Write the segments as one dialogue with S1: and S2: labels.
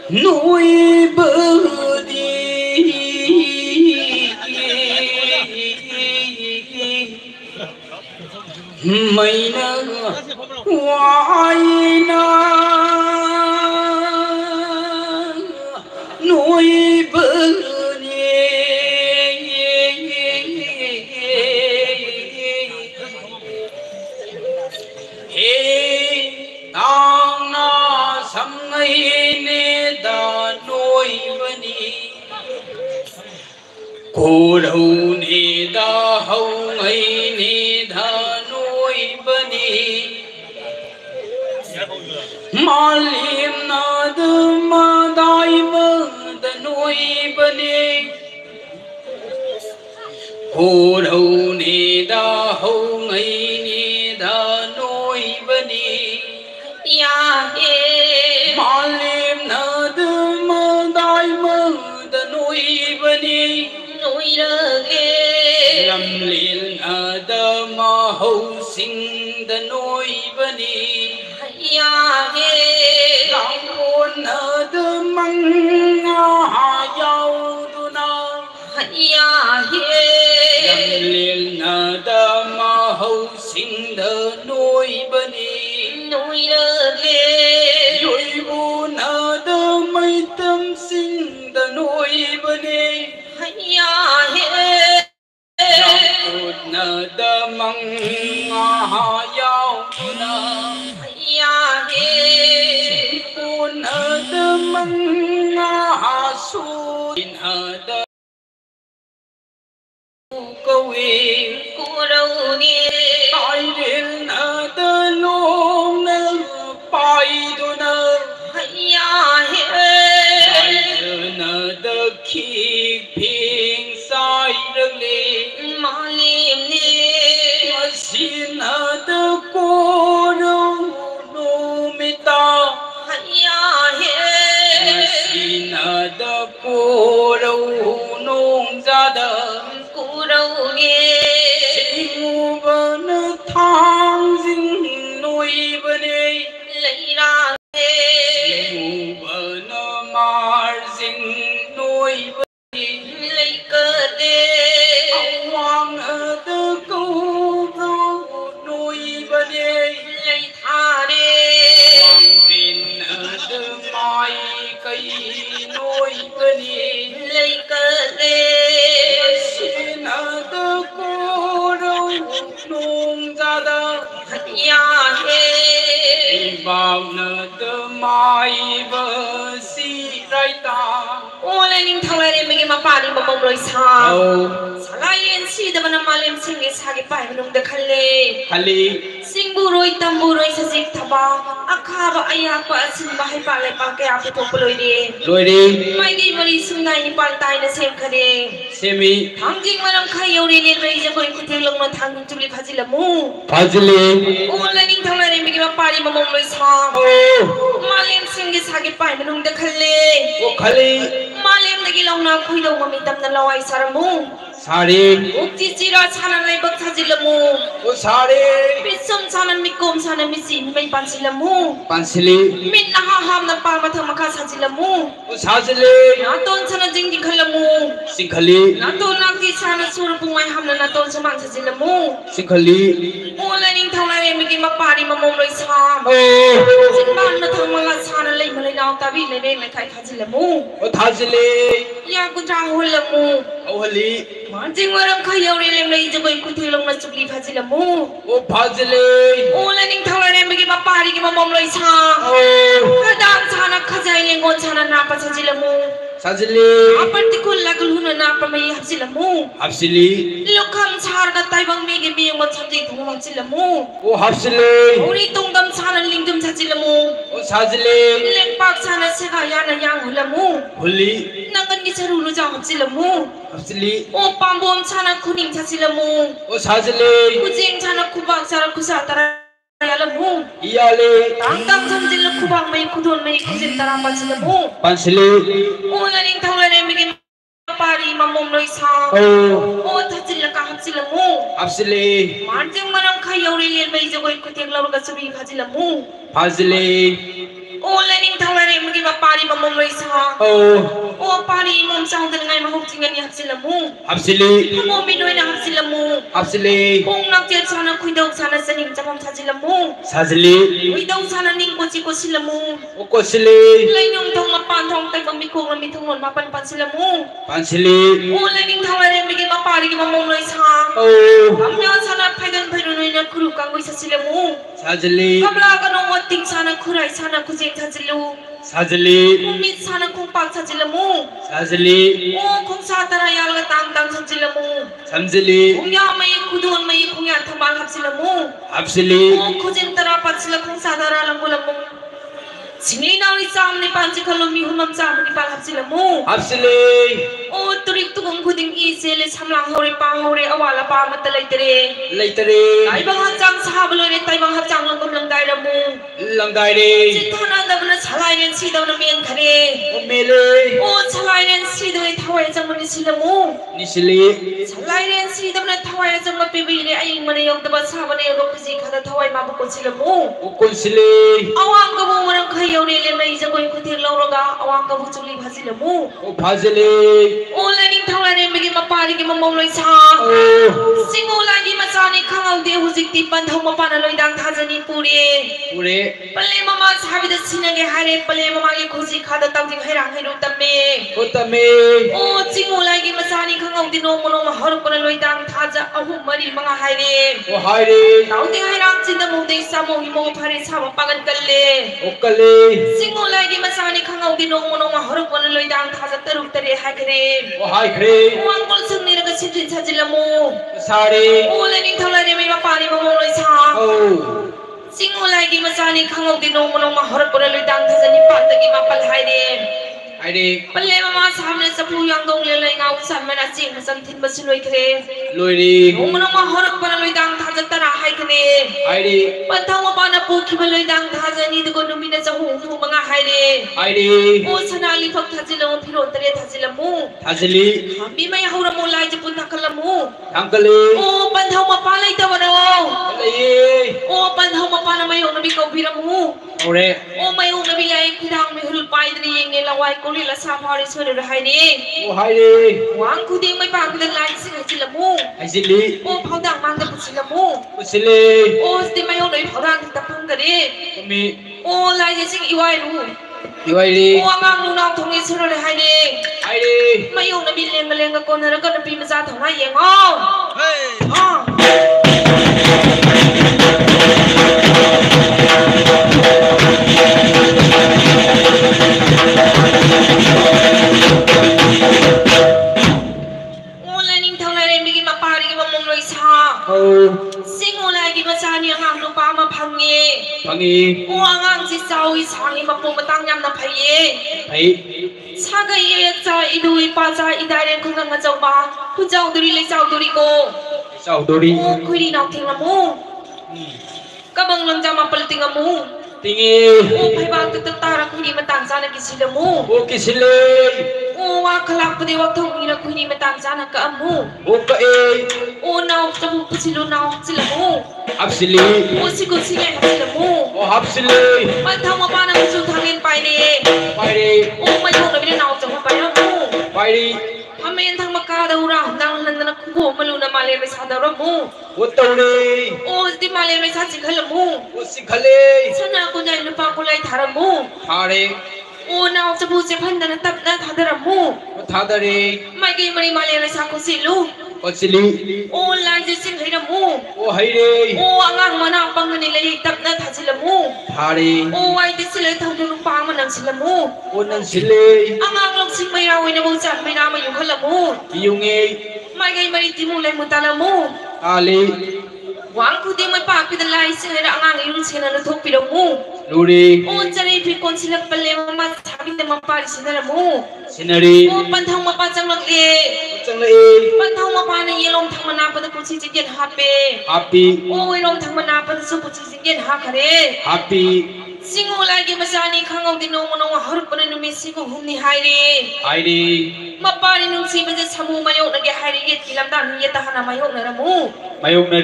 S1: núi bờ đi mây nơ hoài na núi bờ cô đầu ni ta hậu ngày ni tha nuôi bani mà liêm na tư ma đại mơ ta nuôi bani cô đầu ni ta hậu ngày ni tha nuôi bani
S2: ya he
S1: mà liêm na tư ma đại mơ ta nuôi bani
S2: nuôi lơ ghê
S1: lâm liên ở đơ mơ hậu sinh đơ nuôi bani
S2: ya he
S1: lòng buồn ở đơ măng hà dâu tu na
S2: ya he
S1: lâm liên ở đơ mơ hậu sinh đơ nuôi bani
S2: nuôi lơ ghê
S1: vui buồn ở đơ mây tâm sinh đơ nuôi bani
S2: ya he
S1: na da mang ha yao na
S2: ya he
S1: pun da mang ha su in da câu
S2: cô đâu nghe
S1: ai đến da long na pai do na
S2: ya he
S1: na da khi phing sai được li
S2: mà liêm nè
S1: xin da cô đâu nu mi ta
S2: ya he
S1: xin da cô đâu nung ra đời
S2: cô đâu nghe
S1: ngu bên thang dinh nuôi bên đây
S2: lấy ra
S1: ngu bên mar dinh nuôi bên đây
S2: lấy cơ đê
S1: ông hoàng ở tư câu đâu nuôi bên đây
S2: lấy tha đê
S1: hoàng đình ở tư mai cây nuôi bên đây
S2: lấy cơ đê
S1: xin ở tư cô đâu nung ra đời
S2: ya he
S1: bao nợ tư mai vợ si rai ta
S2: ô lên ninh thằng này mình mà bà đi mà mong lời sa salai en si da mana malem sing ge sagi pai nung de khalle
S1: khali
S2: sing buroi tam buroi sa jik thaba akha ba aya pa sin ba hai pa le pa ke apu to poloi de
S1: lôi đi
S2: mai gi mari sunai ni pal tai na sem khade
S1: semi
S2: thang jing manam khai yori le rei je koi kutheng long na thang chuli phaji la mu
S1: fazli
S2: ô lên ninh thằng này mình mà bà đi mà mong lời sa malem sing ge sagi pai nung de khalle
S1: o khali
S2: malem de gi long na khoi dong ma mi tam na lawai saramu
S1: sari
S2: ukti chira chana lai bak thajilamu
S1: o sari
S2: pisum chana mi kom chana mi sin mai pansilamu
S1: pansili
S2: min na ha ham na pa ma thama kha sajilamu
S1: o sajli
S2: na ton chana jing jing khalamu
S1: sinkhali
S2: na ton nak ti chana sur pumai ham na ton samang sajilamu
S1: sinkhali
S2: ola ning thawla re mi ki ma pari ma mom loi sa
S1: o
S2: sin ban na thama la chana lai ma lai naw ta bi le ne khai thajilamu
S1: o thazli
S2: ya ku jang holamu
S1: o hali
S2: jing waram khai yori lem lai je koi ku thilong na chukli phajilamu
S1: o fazli
S2: ola ning thawla re mi ki ma pari ki ma mom loi sa
S1: o
S2: kadang chana khajai le ngon chana na pa sajilamu
S1: sajli
S2: aparti kul lagul huna na pa mai hapsilamu
S1: hapsili
S2: lokham char ga taibang mi ge mi ngon chhamji thumang chilamu
S1: o hapsili
S2: uri tungdam chana lingdum sajilamu
S1: o sajli
S2: leng pak chana sega yana yang hulamu
S1: huli
S2: nangan gi charu lu ja hapsilamu
S1: hapsili
S2: o pambom chana khuning sajilamu
S1: o sajli
S2: kujing chana kubak chara kusa tara yalamu
S1: iyale
S2: tang samjil kubang mai kudon mai kujin tara pajilamu
S1: pansili
S2: ola ning thawla re mi ge pari ma มามมลอยซาโอ้ทัจิลกาฮับจิลมู
S1: อับสิลี
S2: มันจึงมันใครยาวเรียนไปจะไปคุยเทียงเราก็จะมีพัจิลมู
S1: พัจิลี
S2: โอ้เลนิงทำอะไรเมื่อกี้มาปารีมามมลอยซาโอ้ปารีมุมช่างแต่ไงมาหุบจริงกันยับจิลมู
S1: อับสิลี
S2: พมมีด้วยนะฮับจิลมู
S1: อับสิลี
S2: องนักเจ้าชานะคุยดาวชานะสนิมจะทำทัจิลมู
S1: ทัจิลี
S2: คุยดาวชานะนิ่งกุจิกุศิลมู
S1: โอกุศิลี
S2: เลยยงทองมาปานทองแต่บางมีคงมีทองหล่นมาปันปันศิลมู
S1: ปันศิลี
S2: โอ้เลนิงทำอะไรเมื่อกี้มาปารีมามมลอยซาทำยาชานะไพดันไพรุนนักครูกังวิสัศิลมู
S1: ทัจิลี
S2: กำลังกันองวัดติงชานะคุไรชานะคุจิทัจิลู
S1: ทัจิลี
S2: คุมิชานะคงปังทัจิลมู
S1: ทัจิลี
S2: โอ้คงซาตระยาลกตังตังทัจิลมู
S1: ทัจิลี
S2: คงยาไม่คุดวนไม่คงยาทำบาลฮับศิลมู
S1: ฮับศิลี
S2: โอ้คุจินตระปัจจิลคงซาตระลังกุลมูสิ่งนี้นาวิสามในปัญจขลุ่มมีหุ่นมั่งจามในปากฮับศิลมู
S1: ฮับศิลี
S2: โอ้ตุริกตุกงคุดิงอีเซเลสำลังฮอริปังฮอริอวาลปามัตเลเตเรไตบังฮัจังสาบลอยไตบังฮัจังลังกำลังได้ละมู
S1: ลังได้ดี
S2: จิตธนาดับนั้นฉลายเรียนสีดาวน้ำเมียนคดี
S1: โอเมเลย
S2: โอ้ฉลายเรียนสีดาวทวายจังมันนิสิลมู
S1: นิสิลี
S2: ฉลายเรียนสีดาวนั้นทวายจังมันปีบีเลยไอ้มันยังตบสาบันยังรบสิขัดทวายมาบุกสิลมู
S1: บุกสิลี
S2: อวังกับมันใครยาวเรียนไม่จะกุยคุทีเราเรากะอวังกับจุลีพัสิลมู
S1: โอ้พัสิลี
S2: โอ้เลนิงทวายเรียนไม่กินมาปาริกินมามองเลยชาสิงโอลากิมาชานี่ข้างเอาเดียวจิตติปันทองมาปานลอยดังท่าจะนี่ปูเรปเลมามาสาบิดสินะเกหาเรปเลมามาเกคุจิขาดตั้งจิงให้รังให้รู้ตัมเม
S1: โอ้ตัมเม
S2: โอ้จิงโอลากิมาชานี่ข้างเอาดิโนมโนมาฮารุปนลอยดังท่าจะอาหุมารีมังหายเร
S1: โอ้หายเร
S2: เราติงให้รังจินตมุติสามุหิโมพาริสามาปังกันกัลเล
S1: โอ้กัลเล
S2: จิงโอลากิมาชานี่ข้างเอาดิโนมโนมาฮารุปนลอยดังท่าจะตรุตเรหายเร
S1: โอ้หายเร
S2: วังกอลซึ่งนี่เราก็ชิดชิดจิลมู
S1: สารี
S2: โอ้เลนิงทลายเนี่ยไม่มาปานี่มามองเลยชา
S1: โอ้
S2: สิงโอลากิมาชานี่ข้างเอาดิโนมโนมาฮารุปนลอยดังท่าจะนี่ปัตตะกิมาปัลหายเร
S1: ไอ้ดิ
S2: ปเลมามาสามเนี่ยสับลูยังดงเลยเงาสันมันอาจิงสันทินบัสลอยเคร
S1: ลอยดี
S2: โอ้มันมาฮอร์ปนลอยดังท่าจะตระหายเคร
S1: ไอ้ดิ
S2: ปันทาวปานาปูคิมาลอยดังท่าจะนี่ตะโกนมินาจะหูทูมังหายเร
S1: ไอ้ดิ
S2: โอ้ชนาลีฟักท่าจิลมุพิโรตเรท่าจิลมู
S1: ท่าจิลี
S2: มีไม่ฮารามูลายจะปุ่นทักลมู
S1: ทักลี
S2: โอ้ปันทาวปาเลยตะวันโอ้ปันทาวปานาไม่ยงนบีกบิรามู
S1: โอ้เร
S2: โอ้ไม่ยงนบีเลยพิทังไม่หุลไปตรีเงลาวายกุลิละซาพาริสเวรหายนี่
S1: โอ้หายดี
S2: หวังคุดิงไม่ปากเป็นลายสิจิลมู
S1: ไอจิลี
S2: โอ้เผาดังมันตะปุจิลมู
S1: ปุจิลี
S2: โอ้สติไม่ยงเลยเผาดังตะพังกันดิ
S1: มี
S2: โอ้ลายจะสิอีไวรู้
S1: อีไวดี
S2: โอ้งางนูนองทงนี้สุดเลยหายนี่
S1: หายดี
S2: ไม่ยงนบีเลงมาเลงกับคนแล้วก็นบีมาจาทงให้ยังอ๋อเฮ้ยอ๋อสิงโอลากิมาจานี่งามลูกป้ามาพังเงี้โอ้งามสิเจ้าอีสางอีมาปูมาตั้งยำน้ำพายชาเกยจ่าอีดูอีป้าจ่าอีได้เรียนคุณกังเจ้าบ้าคุณเจ้าดุริเลยเจ้าดุริโก
S1: เจ้าดุริ
S2: โอ้คุยดีนอกทิ้งละมูก็บังลำจามาเปิดติงละมู
S1: tinggi
S2: oh pai bang tu tentara ku ni matang sana kisilamu
S1: oh kisile
S2: oh wa kelak pedi waktu ni ku ni matang sana ke amu
S1: oh ke
S2: oh nau tabu kisilu nau silamu
S1: absili
S2: oh siku sile silamu
S1: oh absili
S2: pantang ma pana ku thangin pai ni oh mai ho na nau tabu pai amu
S1: pai
S2: Amin thang makada ura nang nan na kubo malu na male me sada ramu
S1: utawni
S2: o di male me sa sikhalamu
S1: o sikhale
S2: sana ko jai lupa ko lai tharamu
S1: thare
S2: o na chabu se phan na tap na thadaramu
S1: thadare
S2: mai ge mari male me sa ko silu
S1: o sili
S2: o lai je sin hairamu
S1: o haire
S2: o angang mana pang ni lai tap na thasilamu
S1: thare
S2: o ai de sile thang lu pa man nang silamu
S1: o nang sile
S2: angang lok sing mai rawi na bo chat mai na ma yung halamu
S1: yunge
S2: mai ge mari timu lai mutalamu
S1: ali
S2: wang ku di mai pa pi da lai sile ra angang yung sina na thok pi mu
S1: luri
S2: o chari pi kon silak palle ma thabi de ma pa sinaramu
S1: sinari
S2: o panthang ma pa chang lak le panthang ma pa na yelong thang mana pa da ku chi happy
S1: happy
S2: o yelong thang mana pa su ku chi ha khare
S1: happy
S2: สิงูลายกิมาซานีข้างเอาดินงนงหารุปนันมิสิงหุ่มนี่ไฮดีมาปารินุสีมันจะสมูมาโยกนักไฮดีเย็ดกิลำดานเย็ดตาหนามาโยกนะมู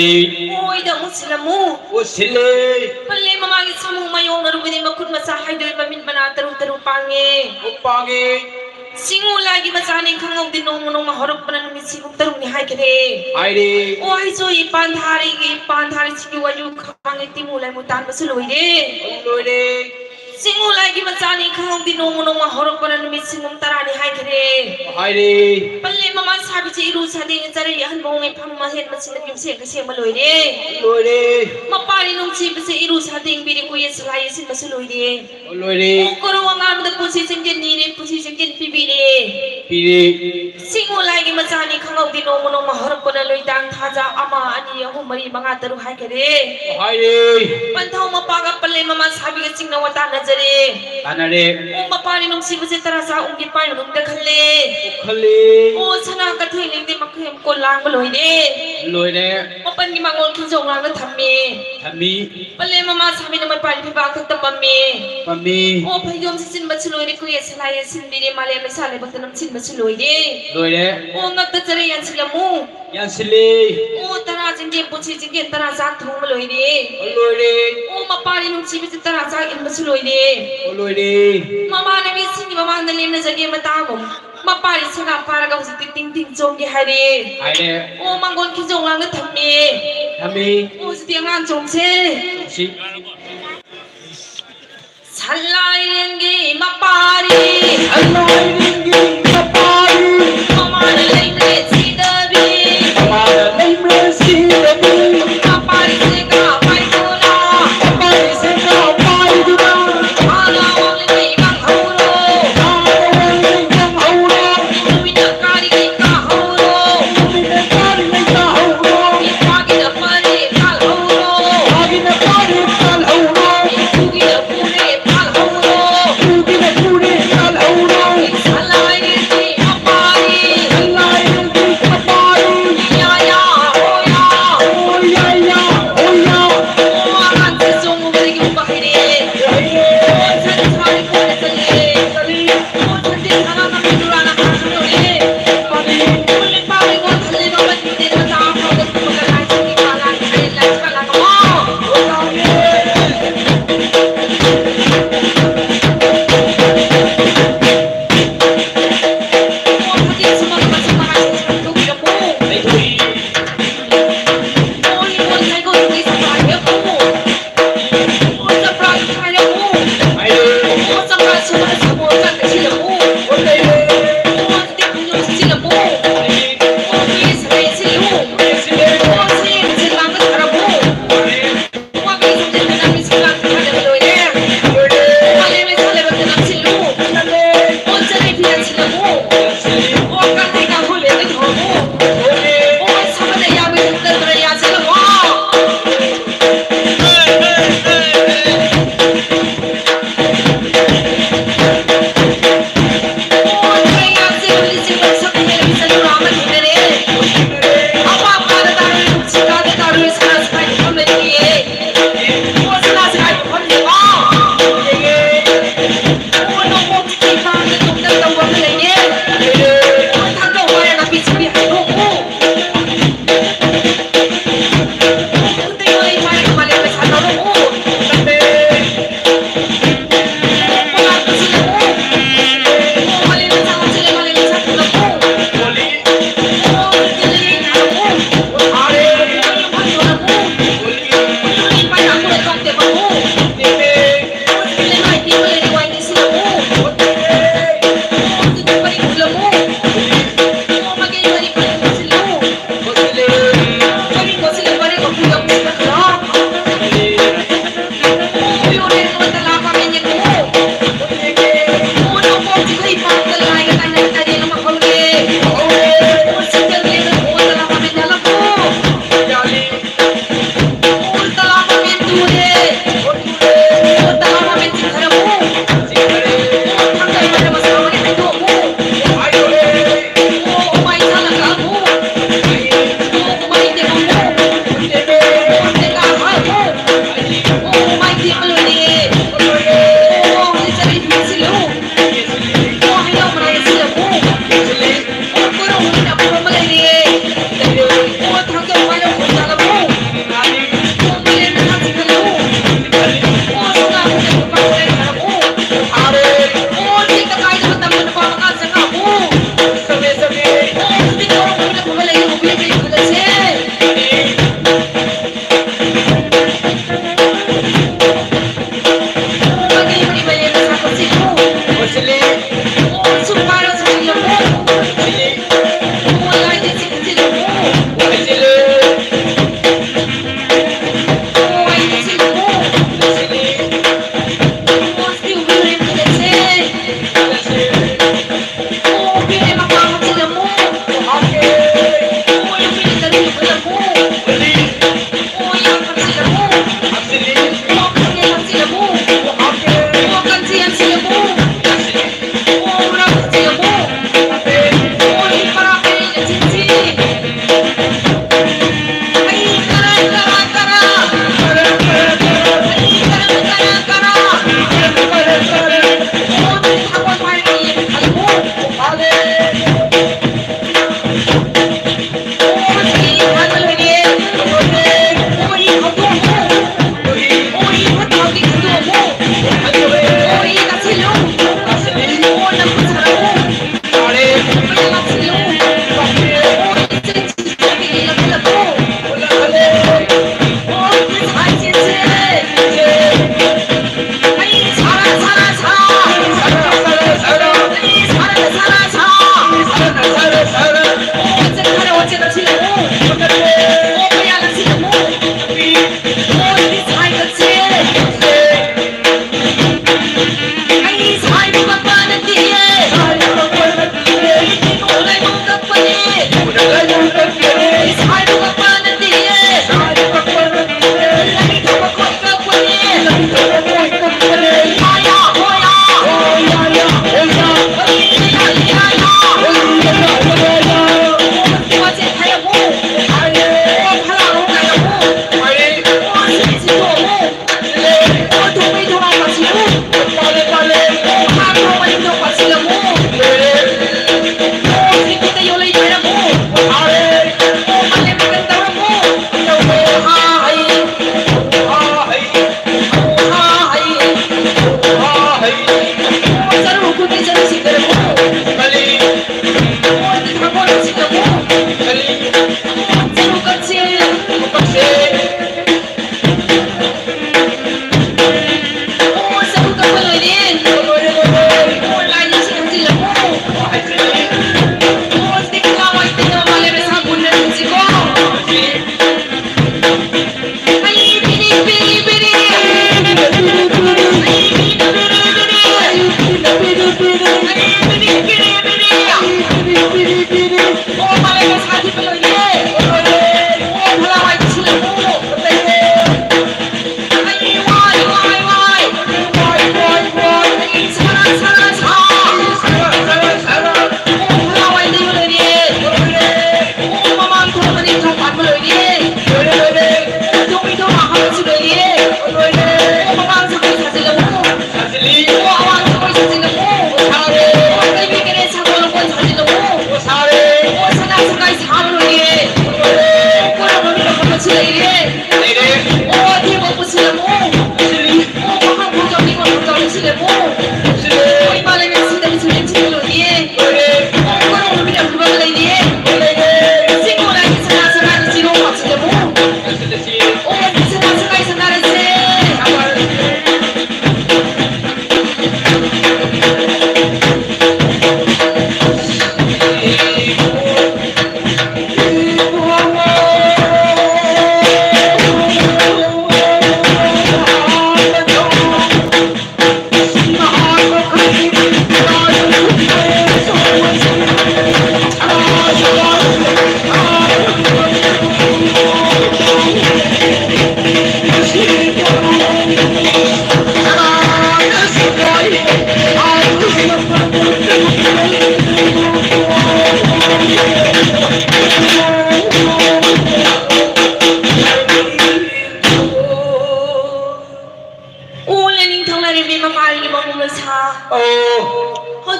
S1: ดี
S2: โอ้ยดังมุสลิมู
S1: สิเลย
S2: ปเลยมามากิสมูมาโยกนะรูปนี้มาคุณมาซาไฮดีมามินมานาตรุปังเงสิงูลายกิมาซานีข้างเอาดินงนงหารุปนันมิสิงตรุนี่ไฮดีโอ้ยโซยปันทาริสิกิวายุข้างไอติมูลายมุตันมาสลวยเดสิงูลายกิมาซานีข้างเอาดินงนงหารุปนันมิสิงตรานี่ไฮดีปเลยมามาซาบิจิรูซาดีนจารียันบงไอพัมมาเห็นมาสินกิมเสียกเสียมาลอยเดมาปารินุสีบิจิรูซาดีนบิริกุยสลายสินมาสลอยเดโอ้กรวงานมันปุชิเซนเจนนี่เดปุชิเซนเจนปีเดสิงูลายกิมาซานีข้างเอาดินงนงหารุปนันลอยดังท่าจ้าอามาอันนี้ยังหุ่มมารีบังอาตรุไฮปันเท่ามาปากับปเลยมามาซาบิกสิงนวัตานจารีมาปารินุสีบิจิตราซาอุกิปายนุงเดคัลเลโอ้ชนะกระถิ่นลิงเดมักเขียมกลางมาลอยเดมาปันกิมังงคิจงลางก็ทำมีปเลยมาสามีนมันปาริพิบาคัตปัมมีโอ้พยมสินบัชลอยเดกุยสลายสินบิเดมาเลไม่สาเลบักตนำสินบัชลอยเดโอ้งักตะเจริยันสิลมูโอ้ตราจิงเกมปุชิจิงเกมตราจากทุ่งมาลอยเดโอ้มาปารินุสีบิจิตราจากอินบัชลอยเดมาในวิสินมาในเล่นในจักรมาตามมาปาริสนาปารากาสิติงจงกี่ไฮเดโอ้มังกรคิจงลางก็ทำมีโอ้สติงานจงเชฉันลายเรื่องกีมาปาริมาในเล่นเรซีเดบีมาปาริเซกาไปดูนามาลาวงเล่นบังฮูโรวินาการิกาฮูโรอิปากิดปาริกาฮูโรอิปุกิดปูเรกาฮูโรฉันลายเรื่องกีมาปาริยายาโอยาโอ้อาจจะจงอุบริกิมุบะฮิเดฉันชายคนเสลีโอ้ฉันเด็กขนาดนั้นดูรานะฮาสุโนเดคุณเล่นปาริโกทะเลมาบัดนี้เดมาตาเขาก็ตุกกะลายสิกาลายไอ้ลายกะลากะโอ้พอดีสมองมันสมองฉันตุกกะมูโอ้ยคนไทยก็ตุกสบายเยอะมูโอ้สบายไทยมูโอ้สบายสบายสบายกันไปสิละมูโอ้ติดอยู่สิละมูโอ้มีสบายสิลูกโอ้สิสิลังก็ทาระมูว่ามีสมเด็จนางมีสิลังก็ทาระเลยเนี่ยมาเลยไม่ทาระแบบนั้นสิลูกโอ้จะได้พิจารณามูโอ้กันที่กันคนเลี้ยงท้องมูโอ้สบายยาไม่ถึงกันระยะสิละมู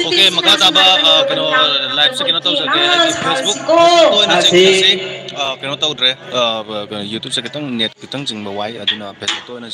S3: Okay, makataba kano live sa kinato sa Facebook. To na sig kano to dre YouTube sa kitang net kitang jing mawai aduna Facebook to na